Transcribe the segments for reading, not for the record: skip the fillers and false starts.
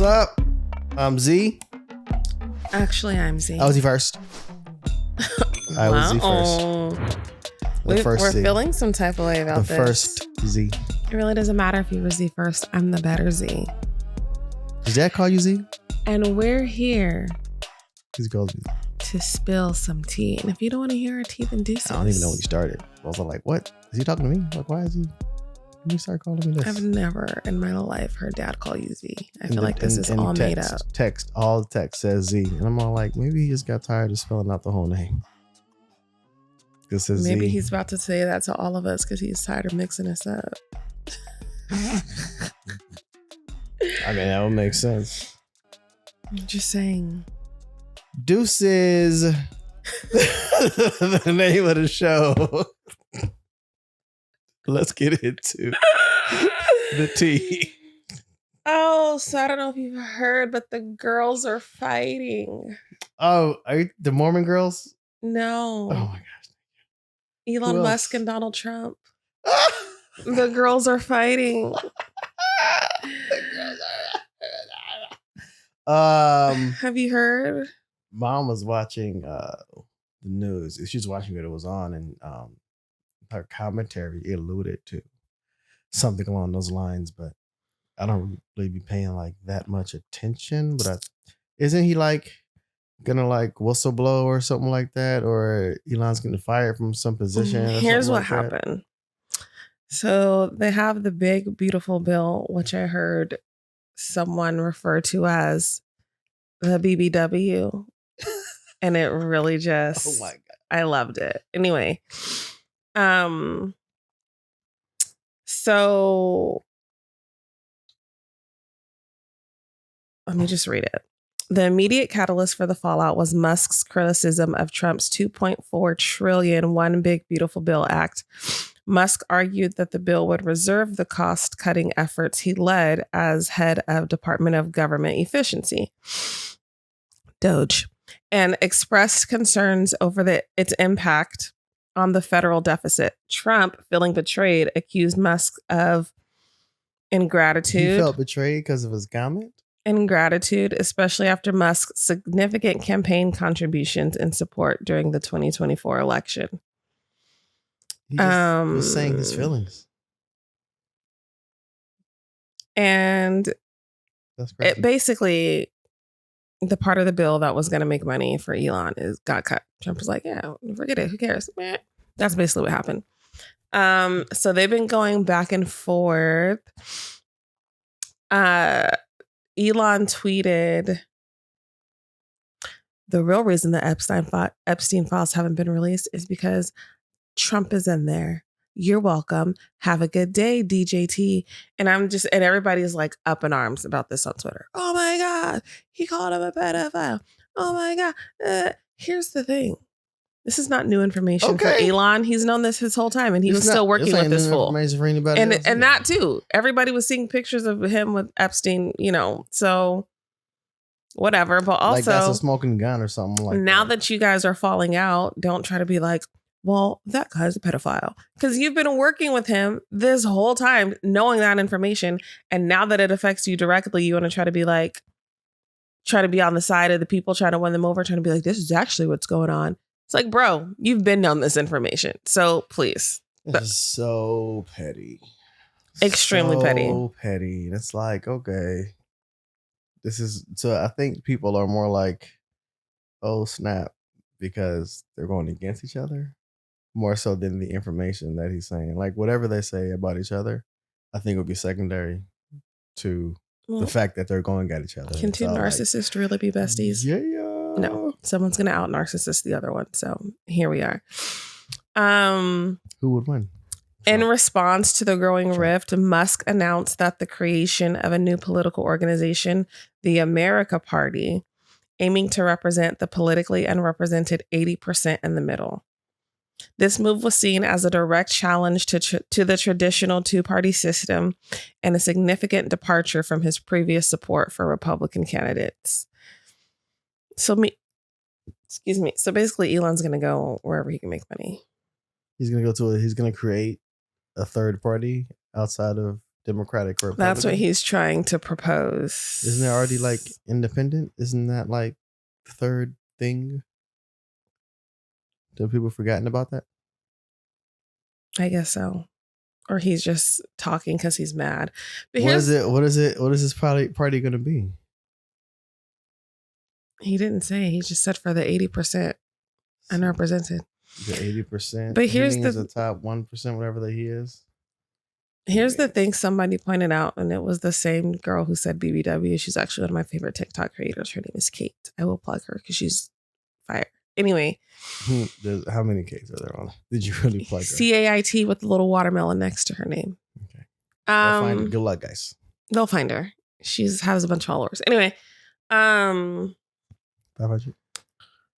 up? I'm Z. Actually, I'm Z. I was Z first. I was Z first. We're feeling some type of way about this. The first Z. It really doesn't matter if you were Z first. I'm the better Z. Does Dad call you Z? And we're here He calls me. to spill some tea. And if you don't want to hear our tea, then DeuceZ. I don't even know when he started. I was like, what? Is he talking to me? Like, why is he? When you start calling me this? I've never in my life heard Dad call you Z. I feel like this is all made up. All the text says Z. And I'm all like, maybe he just got tired of spelling out the whole name. Maybe he's about to say that to all of us because he's tired of mixing us up. I mean, that would make sense. I'm just saying. DeuceZ, the name of the show. Let's get into the tea. Oh, so I don't know if you've heard, but the girls are fighting. Oh, are you the Mormon girls? No. Oh my gosh. Elon Musk and Donald Trump. The girls are fighting. Have you heard? Mom was watching the news. She was watching it was on, and her commentary alluded to something along those lines, but I don't really be paying like that much attention. But isn't he like gonna like whistleblow or something like that, or Elon's getting fired from some position? Here's what happened. So they have the big beautiful bill, which I heard someone refer to as the BBW, and it really just, oh my God, I loved it. Anyway, so let me just read it. The immediate catalyst for the fallout was Musk's criticism of Trump's $2.4 trillion One Big Beautiful Bill Act. Musk argued that the bill would reserve the cost-cutting efforts he led as head of Department of Government Efficiency, DOGE, and expressed concerns over its impact on the federal deficit. Trump, feeling betrayed, accused Musk of ingratitude. He felt betrayed because of his comment? Ingratitude, especially after Musk's significant campaign contributions and support during the 2024 election. He just was saying his feelings. And it basically, the part of the bill that was going to make money for Elon got cut. Trump was like, yeah, forget it. Who cares? That's basically what happened. So they've been going back and forth. Elon tweeted, the real reason the Epstein files haven't been released is because Trump is in there. You're welcome. Have a good day, DJT. And everybody's like up in arms about this on Twitter. Oh my God, he called him a pedophile. Oh my God. Here's the thing. This is not new information for Elon. He's known this his whole time, and he was still working with this fool. And that too. Everybody was seeing pictures of him with Epstein, so whatever. But also, like that's a smoking gun or something like now that you guys are falling out, don't try to be like, well, that guy's a pedophile. Because you've been working with him this whole time, knowing that information. And now that it affects you directly, you want to try to be on the side of the people, trying to win them over, trying to be like, this is actually what's going on. It's like, bro, you've been known this information. So please. This is so petty. Extremely petty. So petty. It's like, okay. So I think people are more like, oh, snap, because they're going against each other more so than the information that he's saying. Like whatever they say about each other, I think will be secondary to the fact that they're going at ech other. Can two narcissists really be besties? Yeah. No, someone's going to out narcissist the other one. So here we are. Who would win? In response to the growing rift, Musk announced that the creation of a new political organization, the America Party, aiming to represent the politically unrepresented 80% in the middle. This move was seen as a direct challenge to the traditional two-party system and a significant departure from his previous support for Republican candidates. So basically Elon's going to go wherever he can make money. He's going to create a third party outside of Democratic or Republican? That's what he's trying to propose. Isn't there already like independent? Isn't that like the third thing? Have people forgotten about that? I guess so. Or he's just talking because he's mad. But What is it? What is this party going to be? He didn't say. He just said for the 80% unrepresented. The 80%. But here's the top 1%, whatever that he is. Here's the thing somebody pointed out, and it was the same girl who said BBW. She's actually one of my favorite TikTok creators. Her name is Kate. I will plug her because she's fire. Anyway. How many Kates are there on? Did you really plug her? CAIT with the little watermelon next to her name. Okay. Find her. Good luck, guys. They'll find her. She has a bunch of followers. Anyway. 500.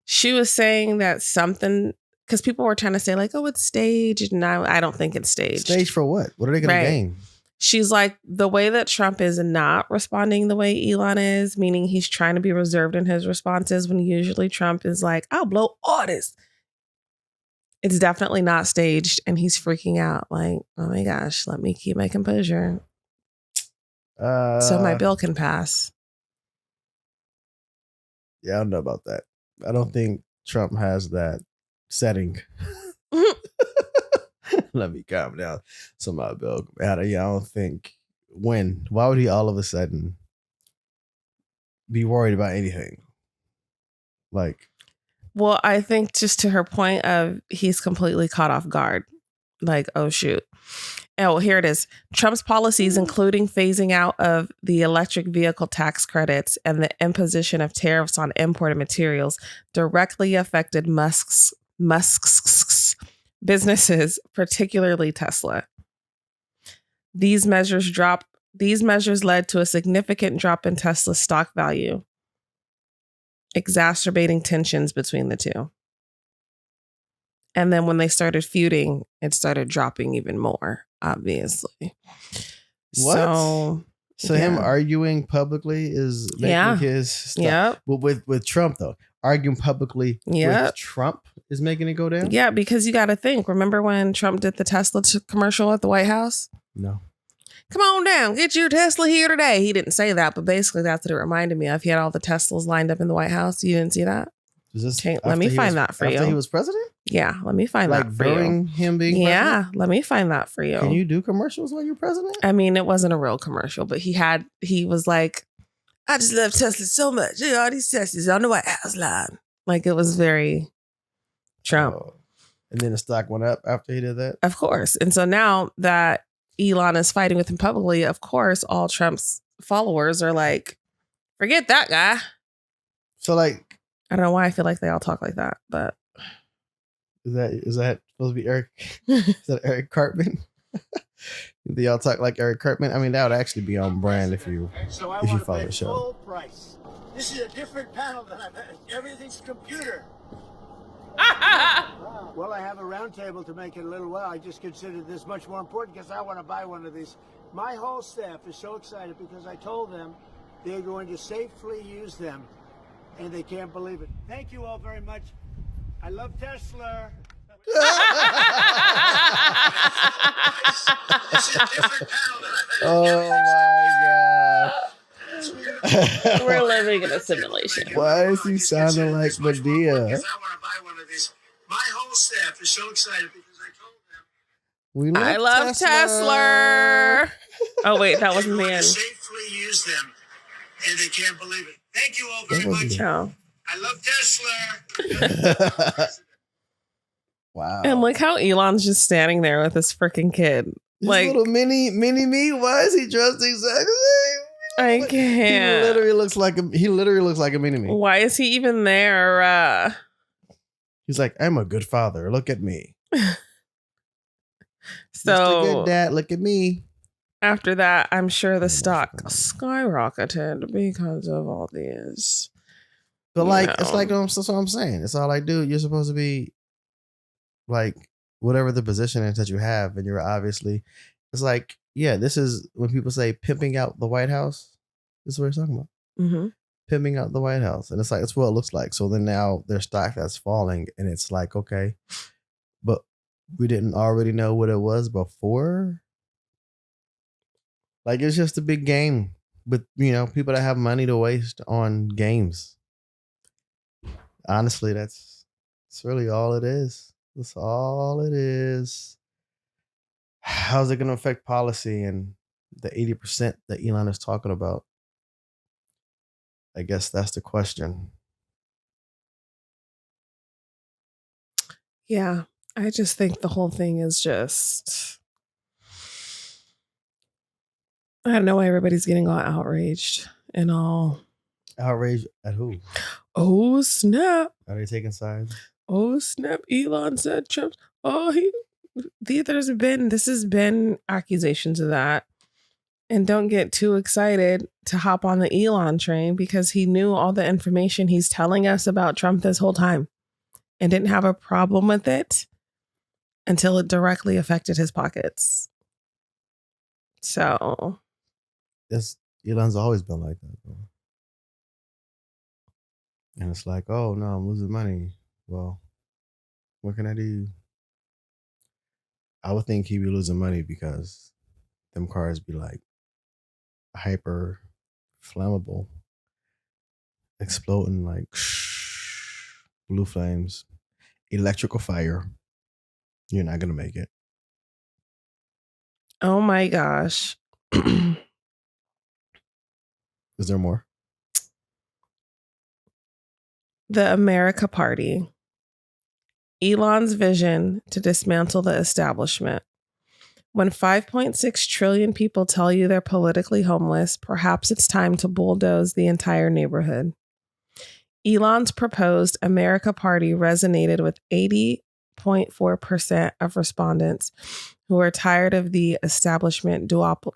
She was saying that something, because people were trying to say like, oh, it's staged. And I don't think it's staged. Staged for what? What are they going to gain? She's like, the way that Trump is not responding the way Elon is, meaning he's trying to be reserved in his responses when usually Trump is like, I'll blow all this. It's definitely not staged. And he's freaking out like, oh my gosh, let me keep my composure. So my bill can pass. Yeah, I don't know about that. I don't think Trump has that setting. Let me calm down. So my bill. Yeah, I don't think. When? Why would he all of a sudden be worried about anything? Like, well, I think just to her point of he's completely caught off guard. Like, oh shoot. Oh, here it is. Trump's policies, including phasing out of the electric vehicle tax credits and the imposition of tariffs on imported materials, directly affected Musk's businesses, particularly Tesla. These measures led to a significant drop in Tesla's stock value, exacerbating tensions between the two. And then when they started feuding, it started dropping even more, obviously. What? So him arguing publicly is making his stuff. Yeah. Well, with Trump, though, arguing publicly with Trump is making it go down? Yeah, because you got to think. Remember when Trump did the Tesla commercial at the White House? No. Come on down. Get your Tesla here today. He didn't say that, but basically that's what it reminded me of. He had all the Teslas lined up in the White House. You didn't see that? Let me find that for you. After he was president? Yeah, let me find that for you. Like during him being president? Yeah, let me find that for you. Can you do commercials while you're president? I mean, it wasn't a real commercial, but he was like, I just love Tesla so much. All these Teslas on the White House line. Like, it was very Trump. Oh. And then the stock went up after he did that? Of course. And so now that Elon is fighting with him publicly, of course, all Trump's followers are like, forget that guy. So like, I don't know why I feel like they all talk like that, but is that supposed to be Eric? Is that Eric Cartman? Do y'all talk like Eric Cartman? I mean, that would actually be on brand if you follow the show. Full price. This is a different panel than I've had. Everything's computer. Well, I have a round table to make it a little well. I just considered this much more important because I want to buy one of these. My whole staff is so excited because I told them they're going to safely use them, and they can't believe it. Thank you all very much. I love Tesla. Oh my God. We're living in a simulation. Why is he sounding like Medea? I want to buy one of these. My whole staff is so excited because I told them. I love Tesla. Oh wait, that wasn't the end. Safely use them, and they can't believe it. Thank you all very much. Oh. I love Tesla. Wow. And look how Elon's just standing there with this freaking kid. This like little mini me. Why is he dressed exactly? I can't. He literally looks like a mini me. Why is he even there? He's like, I'm a good father. Look at me. So Mr. Good Dad, look at me. After that, I'm sure the stock skyrocketed because of all these. But like, it's like that's what I'm saying. It's all like, dude, you're supposed to be like whatever the position is that you have, and you're obviously. It's like, yeah, this is when people say pimping out the White House. This is what you're talking about. Mm-hmm. Pimping out the White House, and it's like that's what it looks like. So then now their stock that's falling, and it's like, okay, but we didn't already know what it was before. Like it's just a big game with people that have money to waste on games. Honestly, that's really all it is. That's all it is. How's it going to affect policy and the 80% that Elon is talking about? I guess that's the question. Yeah, I just think the whole thing is just, I don't know why everybody's getting all outraged and all. Outraged at who? Oh, snap. Are they taking sides? Oh, snap. Elon said Trump. Oh, this has been accusations of that. And don't get too excited to hop on the Elon train because he knew all the information he's telling us about Trump this whole time and didn't have a problem with it until it directly affected his pockets. So. Elon's always been like that, bro. And it's like, oh, no, I'm losing money. Well, what can I do? I would think he'd be losing money because them cars be like hyper flammable, exploding like blue flames, electrical fire. You're not going to make it. Oh my gosh. Is there more? The America Party. Elon's vision to dismantle the establishment. When 5.6 trillion people tell you they're politically homeless, perhaps it's time to bulldoze the entire neighborhood. Elon's proposed America Party resonated with 80.4% of respondents who are tired of the establishment duopoly.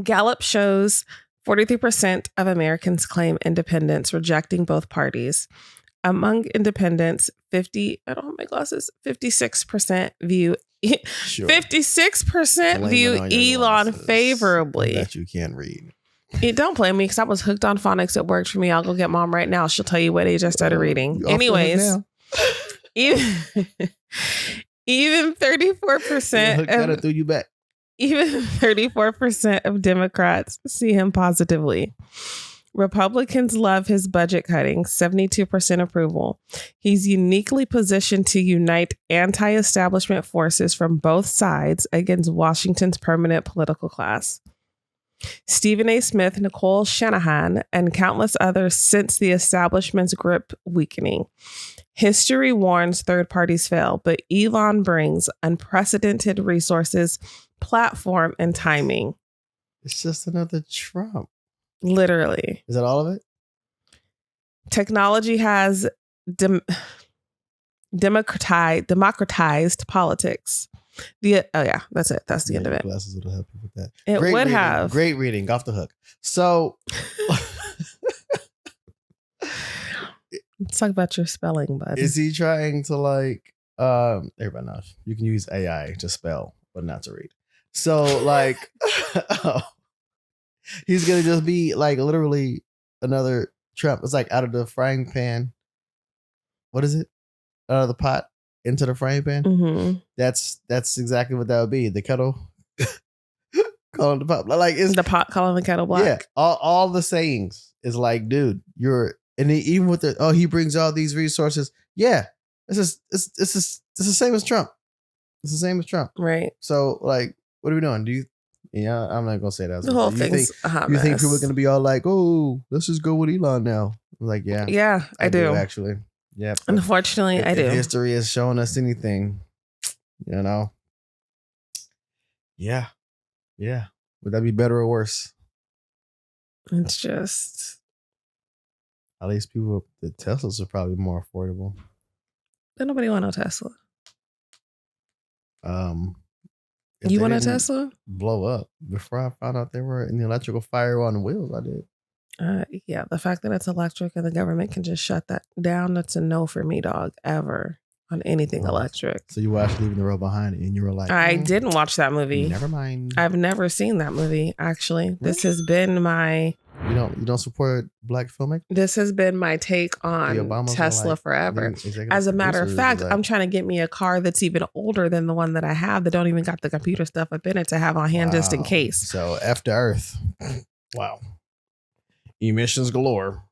Gallup shows 43% of Americans claim independence, rejecting both parties. Among independents, 56% view Sure. 56% view Elon favorably. That you can't read. Don't blame me because I was hooked on phonics. It worked for me. I'll go get mom right now. She'll tell you what age I started reading. Anyways, even 34% threw you back. Even 34% of Democrats see him positively. Republicans love his budget cutting, 72% approval. He's uniquely positioned to unite anti-establishment forces from both sides against Washington's permanent political class. Stephen A. Smith, Nicole Shanahan, and countless others sense the establishment's grip weakening. History warns third parties fail, but Elon brings unprecedented resources, platform, and timing. It's just another Trump. Literally. Is that all of it? Technology has democratized politics. That's it. That's the end of it. Glasses would have helped you with that. It would have. Great reading. Off the hook. So let's talk about your spelling, bud. Is he trying to everybody knows you can use AI to spell, but not to read. So he's gonna just be literally another Trump. It's out of the frying pan. What is it? Out of the pot into the frying pan. Mm-hmm. That's exactly what that would be. The kettle calling the pot it's the pot calling the kettle black. Yeah, all the sayings is dude, you're. And even with he brings all these resources. Yeah, it's the same as Trump. It's the same as Trump, right? So what are we doing? I'm not gonna say that. The whole thing's a hot You mess. think people are gonna be all oh, let's just go with Elon now? Yeah, I do actually. Yeah, unfortunately, I do. If history has shown us anything, yeah. Would that be better or worse? It's just. At least the Teslas are probably more affordable. Don't nobody want no Tesla. If you they want a didn't Tesla? blow up before I found out they were in the electrical fire on the wheels. I did. Yeah, the fact that it's electric and the government can just shut that down, that's a no for me, dog, ever on anything electric. So you watched Leaving the World Behind and you were like, I didn't watch that movie. Never mind. I've never seen that movie, actually. This has been my You don't support black filmmakers? This has been my take on Obamas Tesla forever. As a matter of fact, I'm trying to get me a car that's even older than the one that I have that don't even got the computer stuff up in it to have on hand just in case. So F to Earth. Wow. Emissions galore.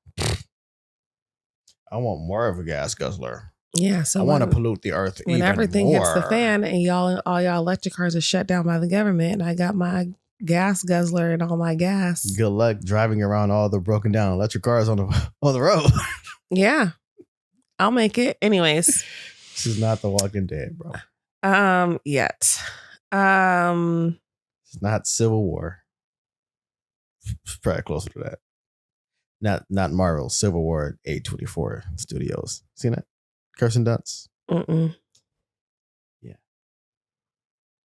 I want more of a gas guzzler. Yeah, so I want to pollute the earth when even everything more. hits the fan and all y'all electric cars are shut down by the government, and I got my gas guzzler and all my gas. Good luck driving around all the broken down electric cars on the road. Yeah, I'll make it. Anyways, this is not The Walking Dead, bro. Yet. It's not Civil War. It's probably closer to that. Not Marvel. Civil War A24 Studios. Seen that? Kirsten Dunst. Yeah.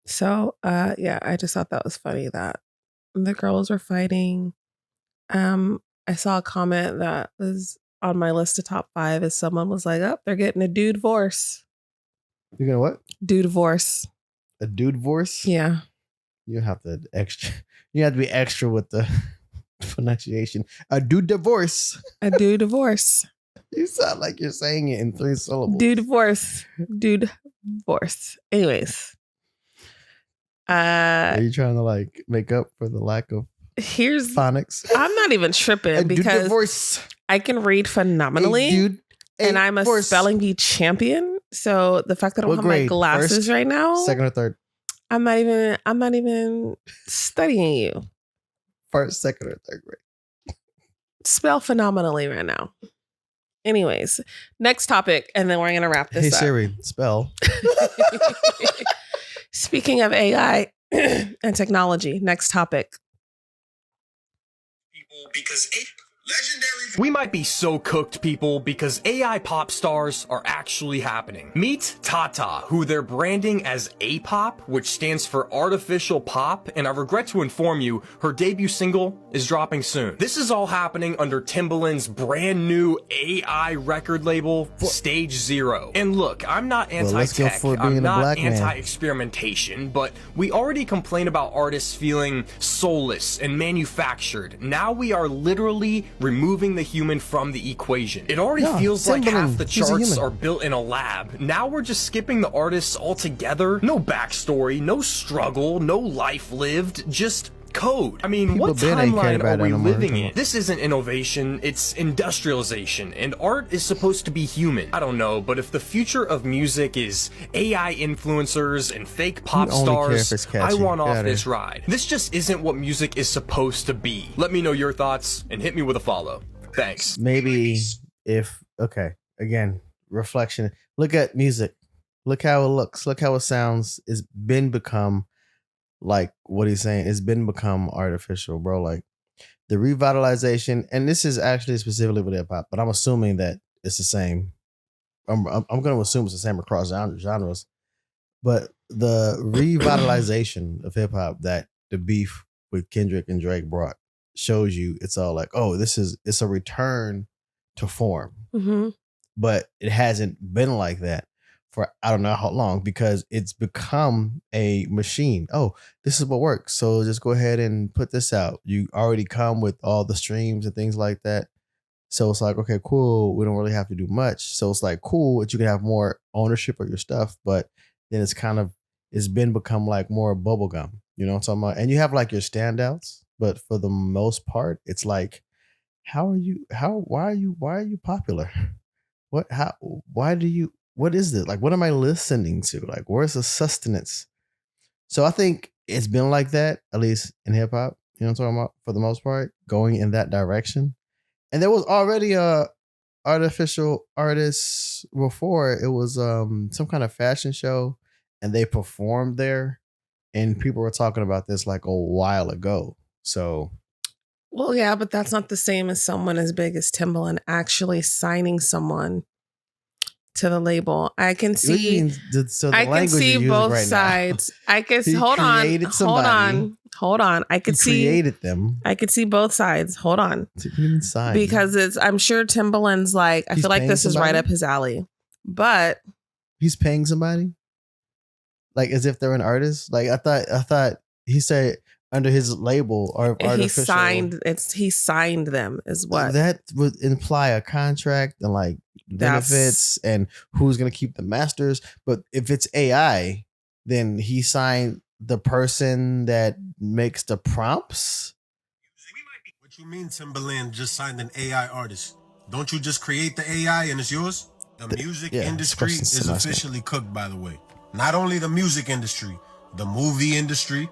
So, I just thought that was funny that the girls were fighting. I saw a comment that was on my list of top 5 as someone was like, "Oh, they're getting a dude divorce." You're gonna what? Dude divorce. A dude divorce? Yeah. You have to extra. You have to be extra with the pronunciation. A dude divorce. A dude divorce. You sound like you're saying it in 3 syllables. Dude divorce. Dude divorce. Anyways. Are you trying to like make up for the lack of phonics? I'm not even tripping because I can read phenomenally. And I'm a spelling bee champion. So the fact that I don't have my glasses right now. Second or third? I'm not even studying you. First, second, or third grade. Spell phenomenally right now. Anyways, next topic, and then we're going to wrap this up. Hey Siri, spell. Speaking of AI and technology, next topic. Because we might be so cooked, people, because AI pop stars are actually happening. Meet Tata, who they're branding as A-pop, which stands for artificial pop, and I regret to inform you, her debut single is dropping soon. This is all happening under Timbaland's brand new AI record label, Stage Zero. And look, I'm not anti-tech, I'm not anti-experimentation, but we already complain about artists feeling soulless and manufactured. Now we are literally removing the human from the equation. It already feels like half the charts are built in a lab. Now we're just skipping the artists altogether. No backstory, no struggle, no life lived, just code. I mean, what timeline are we living in? This isn't innovation, it's industrialization, and art is supposed to be human. I don't know, but if the future of music is AI influencers and fake pop stars, I want off this ride. This just isn't what music is supposed to be. Let me know your thoughts and hit me with a follow. Thanks. Maybe again, reflection. Look at music. Look how it looks. Look how it sounds. It's been become like what he's saying. It's been become artificial, bro. Like the revitalization, and this is actually specifically with hip hop, but I'm assuming that it's the same. I'm going to assume it's the same across genres. But the revitalization of hip hop that the beef with Kendrick and Drake brought shows you, it's all like, oh, it's a return to form. Mm-hmm. But it hasn't been like that for I don't know how long, because it's become a machine. Oh, this is what works. So just go ahead and put this out. You already come with all the streams and things like that. So it's like, okay, cool. We don't really have to do much. So it's like, cool that you can have more ownership of your stuff, but then it's become like more bubblegum. You know what I'm talking about? And you have like your standouts, but for the most part, it's like, why are you popular? What is this? Like, what am I listening to? Like, where's the sustenance? So I think it's been like that, at least in hip hop, you know what I'm talking about, for the most part, going in that direction. And there was already a artificial artist before. It was some kind of fashion show, and they performed there, and people were talking about this like a while ago. So, well, yeah, but that's not the same as someone as big as Timbaland actually signing someone to the label. I can see. I can see both sides. I can hold on. I could see. Created them. I could see both sides. Hold on. Because I'm sure Timbaland's like, I feel like this is right up his alley. But he's paying somebody, like as if they're an artist. Like I thought he said under his label or artificial. He signed them is what that would imply a contract and like benefits and who's going to keep the masters. But if it's AI, then he signed the person that makes the prompts. What you mean Timbaland just signed an AI artist? Don't you just create the AI and it's yours? The music industry is officially cooked, by the way. Not only the music industry, the movie industry,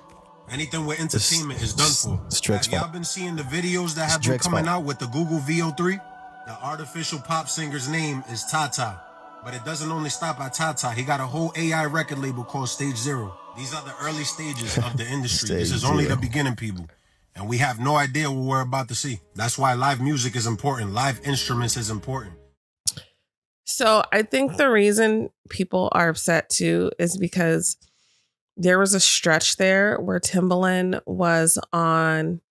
anything with entertainment is done for. Have y'all been seeing the videos that have been coming out with the Google VO3? The artificial pop singer's name is Tata. But it doesn't only stop at Tata. He got a whole AI record label called Stage Zero. These are the early stages of the industry. This is only the beginning, people. And we have no idea what we're about to see. That's why live music is important. Live instruments is important. So I think the reason people are upset too is because there was a stretch there where Timbaland was on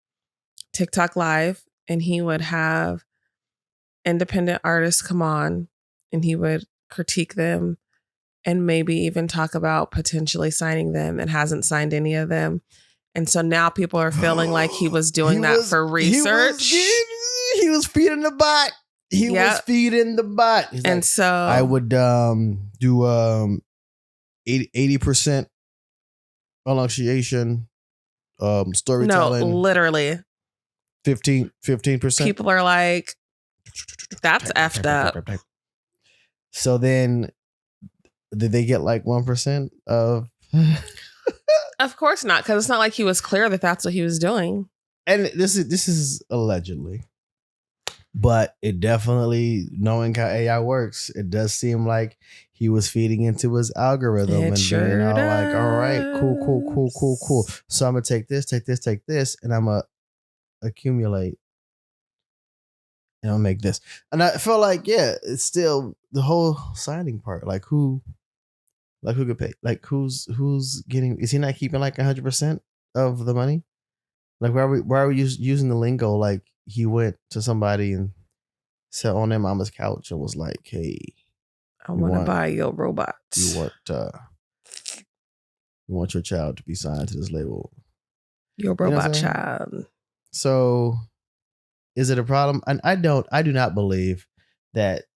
TikTok Live and he would have independent artists come on and he would critique them and maybe even talk about potentially signing them, and hasn't signed any of them. And so now people are feeling like he was doing that for research. He was feeding the bot. He was feeding the bot. He's and like, so I would do 80% enunciation, storytelling. No, literally 15%. People are like, that's effed up. So then did they get like 1% of Of course not, because it's not like he was clear that that's what he was doing. And this is allegedly, but it definitely, knowing how AI works, it does seem like he was feeding into his algorithm and being all like, all right, cool. So I'm gonna take this, and I'm gonna accumulate, and I'll make this. And I feel like, it's still the whole signing part. Like who could pay? Like who's getting? Is he not keeping like 100% of the money? Like why are we using the lingo? Like he went to somebody and sat on their mama's couch and was like, "Hey, I want to buy your robot. You want your child to be signed to this label? Your robot child." So, is it a problem? And I do not believe that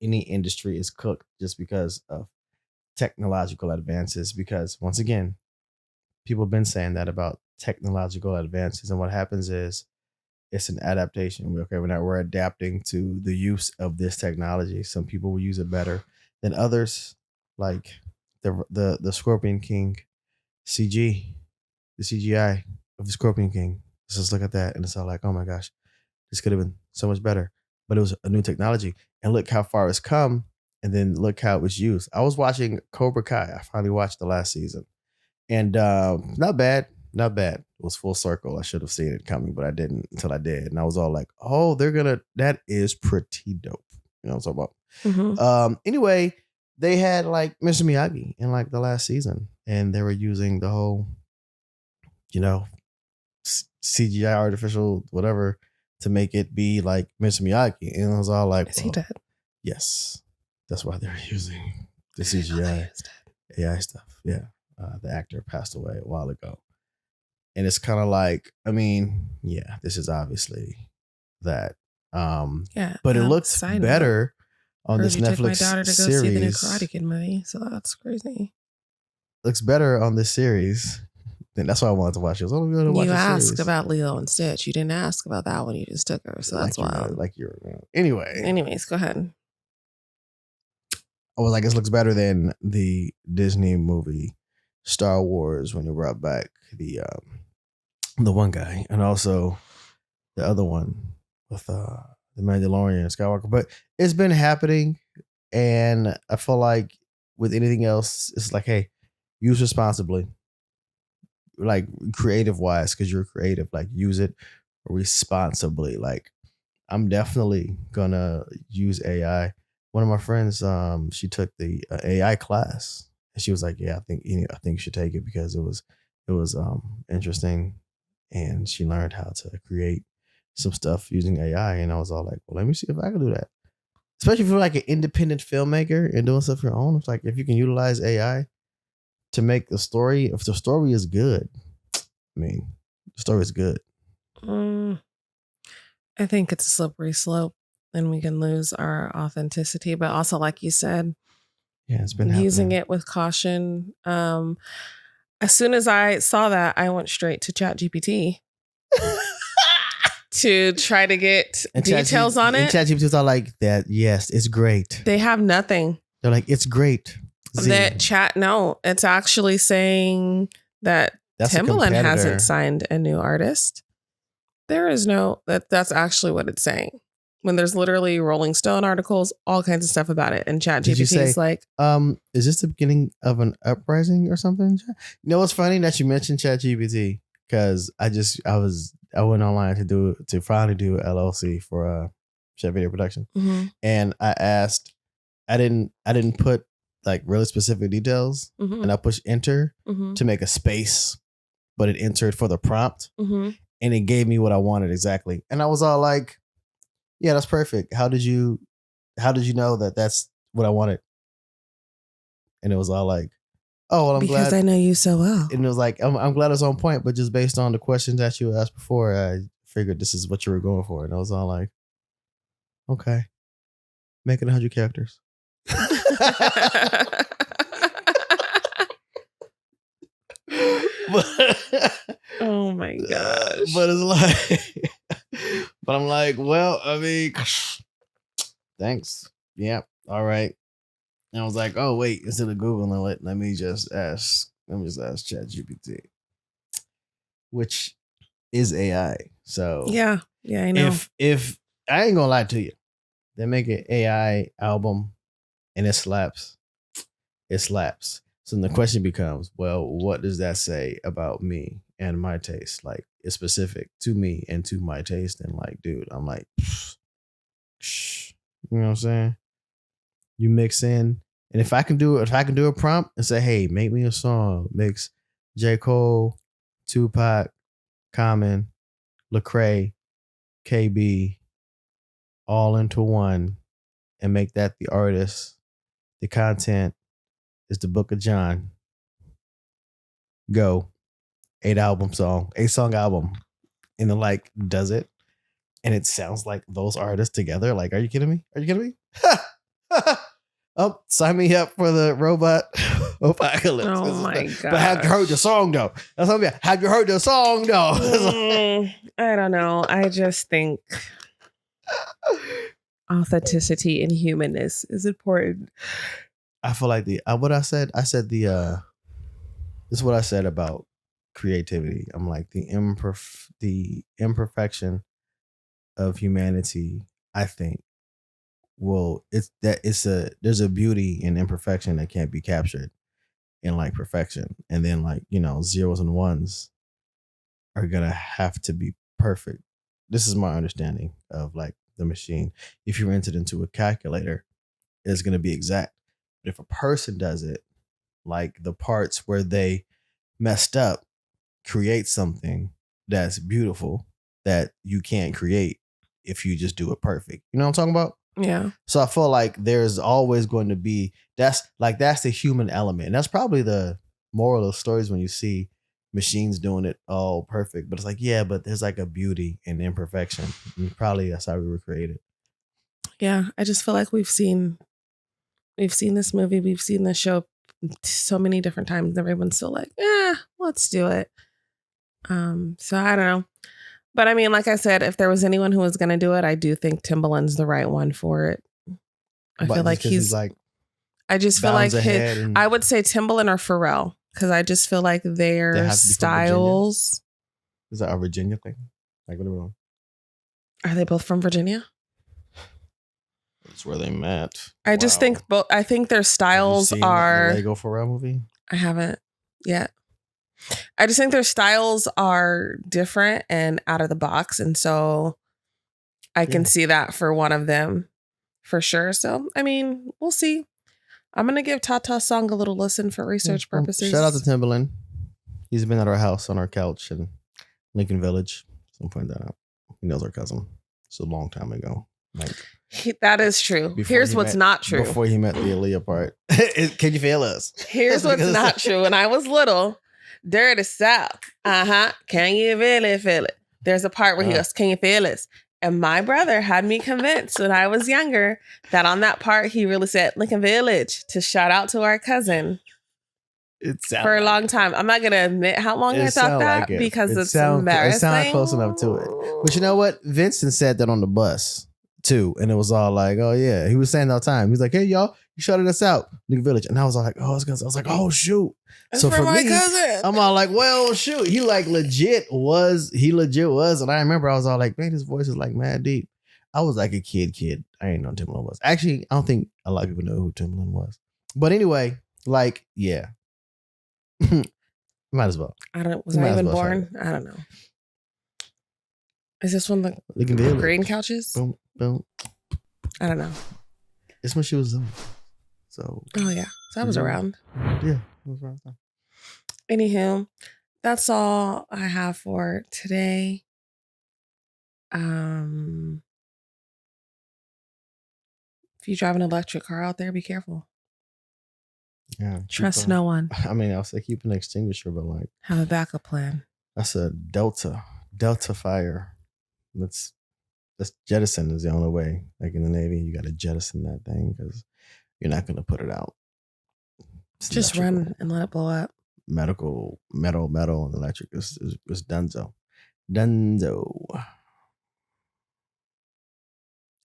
any industry is cooked just because of technological advances, because once again, people have been saying that about technological advances, and what happens is it's an adaptation. We're adapting to the use of this technology. Some people will use it better than others, like the Scorpion King CG, the CGI of the Scorpion King. Let's just look at that, and it's all like, oh my gosh, this could have been so much better, but it was a new technology, and look how far it's come. And then look how it was used. I was watching Cobra Kai. I finally watched the last season. And not bad. It was full circle. I should have seen it coming, but I didn't until I did. And I was all like, oh, that is pretty dope. You know what I'm talking about? Anyway, they had like Mr. Miyagi in like the last season. And they were using the whole, CGI artificial whatever to make it be like Mr. Miyagi. And I was all like, is he dead? Yes. That's why they're using the CGI AI stuff. Yeah. The actor passed away a while ago. And it's kind of like, this is obviously that. But it looks better on this Netflix series. My daughter to go see the new Karate Kid movie, so that's crazy. Looks better on this series. Then that's why I wanted to watch it. You asked about Lilo and Stitch. You didn't ask about that one. You just took her, so that's why. Anyways, go ahead. I was like, this looks better than the Disney movie Star Wars when they brought back the one guy, and also the other one with the Mandalorian and Skywalker. But it's been happening, and I feel like with anything else, it's like, hey, use responsibly, like creative wise, because you're creative. Like use it responsibly. Like I'm definitely gonna use AI. One of my friends, she took the AI class, and she was like, "Yeah, I think you should take it because it was interesting, and she learned how to create some stuff using AI." And I was all like, "Well, let me see if I can do that." Especially if you're like an independent filmmaker and doing stuff your own. It's like if you can utilize AI to make the story. If the story is good, The story's good. I think it's a slippery slope and we can lose our authenticity. But also, like you said, it's been using happening. it with caution. As soon as I saw that, I went straight to ChatGPT to try to get details on it. And ChatGPT was all like that. Yes, it's great. They have nothing. They're like, it's great. No, it's actually saying that Timbaland hasn't signed a new artist. There is no, that's actually what it's saying. When there's literally Rolling Stone articles, all kinds of stuff about it. And ChatGPT is like, is this the beginning of an uprising or something? You know, it's funny that you mentioned ChatGPT because I went online to finally do an LLC for Chef Video Production. mm-hmm. And I didn't put like really specific details, Mm-hmm. and I pushed enter Mm-hmm. to make a space, but it entered for the prompt, Mm-hmm. and it gave me what I wanted exactly. And I was all like, yeah, that's perfect. How did you know that that's what I wanted? And it was all like, oh, well, I'm glad. Because I know you so well. And it was like, I'm glad it's on point, but just based on the questions that you asked before, I figured this is what you were going for. And I was all like, okay, make it 100 characters. Oh my gosh. But it's like, but I'm like, well, I mean, thanks. Yeah. All right. And I was like, oh wait, instead of Googling it, let me just ask ChatGPT, which is AI. So yeah, I know. If I ain't gonna lie to you, they make an AI album and it slaps. It slaps. So then the question becomes, well, what does that say about me and my taste? Like, it's specific to me and to my taste. And like, dude, I'm like, you know what I'm saying? You mix in, and if I can do a prompt and say, hey, make me a song, mix J. Cole, Tupac, Common, Lecrae, KB, all into one, and make that the artist, the content is the Book of John. Go. 8-song album. And then like does it. And it sounds like those artists together. Like, are you kidding me? Oh, sign me up for the robot apocalypse. Oh my god! But have you heard the song though? That's what I mean. Have you heard the song though? I don't know. I just think authenticity and humanness is important. I feel like this is what I said about creativity. I'm like the imperfection of humanity, I think, there's a beauty in imperfection that can't be captured in like perfection. And then like, you know, zeros and ones are gonna have to be perfect. This is my understanding of like the machine. If you entered into a calculator, it's gonna be exact. But if a person does it, like the parts where they messed up create something that's beautiful that you can't create if you just do it perfect. You know what I'm talking about? Yeah. So I feel like there's always going to be, that's the human element. And that's probably the moral of stories when you see machines doing it all perfect. But it's like, yeah, but there's like a beauty in imperfection. And probably that's how we were created. Yeah. I just feel like we've seen this movie, we've seen this show so many different times. And everyone's still like, let's do it. So I don't know. But I mean, like I said, if there was anyone who was going to do it, I do think Timbaland's the right one for it. I feel like he's like, I just feel like I would say Timbaland or Pharrell, because I just feel like their styles. Is that a Virginia thing? Like, what are we doing? Are they both from Virginia? That's where they met. I just think both. I think their styles are. The Lego Pharrell movie? I haven't yet. I just think their styles are different and out of the box. And so I can see that for one of them for sure. So, I mean, we'll see. I'm going to give Tata's song a little listen for research purposes. Shout out to Timbaland. He's been at our house on our couch in Lincoln Village. So I'm pointing that out. He knows our cousin. It's a long time ago. Like, that is true. Here's what's not true. Before he met the Aaliyah part. Can you feel us? Here's what's not true. When I was little, Dirty South. Can you really feel it? There's a part where he goes, can you feel this? And my brother had me convinced when I was younger that on that part, he really said Lincoln Village to shout out to our cousin. For a long time. I'm not going to admit how long I thought that because it's embarrassing. It sounded close enough to it. But you know what? Vincent said that on the bus too. And it was all like, oh yeah. He was saying all the time. He was like, hey y'all, you shouted us out, Lincoln Village. And I was like, oh, I was like, oh shoot. So for my cousin. I'm all like, well, shoot. He legit was. And I remember I was all like, man, his voice is like mad deep. I was like a kid. I ain't know who Timbaland was. Actually, I don't think a lot of people know who Timbaland was. But anyway, like, yeah. Might as well. Was I even born? I don't know. Is this one the green couches? Boom, boom. I don't know. It's when she was young. So. Oh yeah. So I was around. Yeah, I was around. Anywho, that's all I have for today. If you drive an electric car out there, be careful. Yeah. Trust no one. I mean, I'll say keep an extinguisher, but like have a backup plan. That's a Delta fire. That's jettison is the only way. Like in the Navy, you got to jettison that thing because you're not going to put it out. It's just electrical. Run and let it blow up. Metal, and electric is dunzo.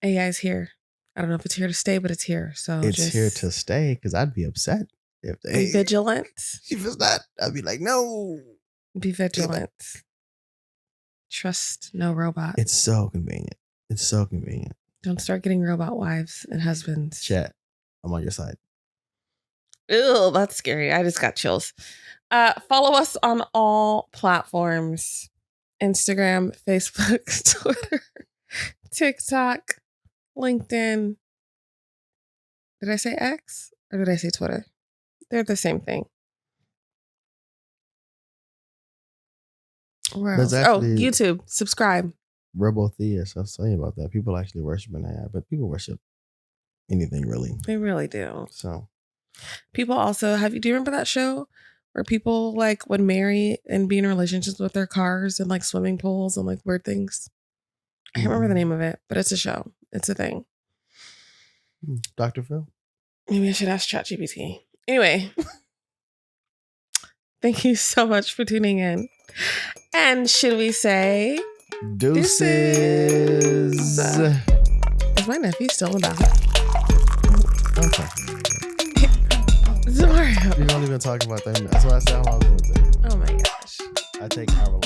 AI's here. I don't know if it's here to stay, but it's here. So it's here to stay because I'd be upset if they be vigilant. If it's not, I'd be like, no. Be vigilant. Trust no robot. It's so convenient. Don't start getting robot wives and husbands. Chat. I'm on your side. Ew, that's scary. I just got chills. Follow us on all platforms. Instagram, Facebook, Twitter, TikTok, LinkedIn. Did I say X or did I say Twitter? They're the same thing. Where else? YouTube. Subscribe. Robotheists. I was telling you about that. People actually worship an AI, but people worship anything really. They really do. So people also do you remember that show where people like would marry and be in relationships with their cars and like swimming pools and like weird things? I can't remember the name of it, but it's a show. It's a thing. Dr. Phil? Maybe I should ask ChatGPT. Anyway. Thank you so much for tuning in. And should we say Deuces? Is my nephew still in the bathroom? Okay. Mario. You don't even talk about that. That's why I said how I was going to say. Oh my gosh. I take our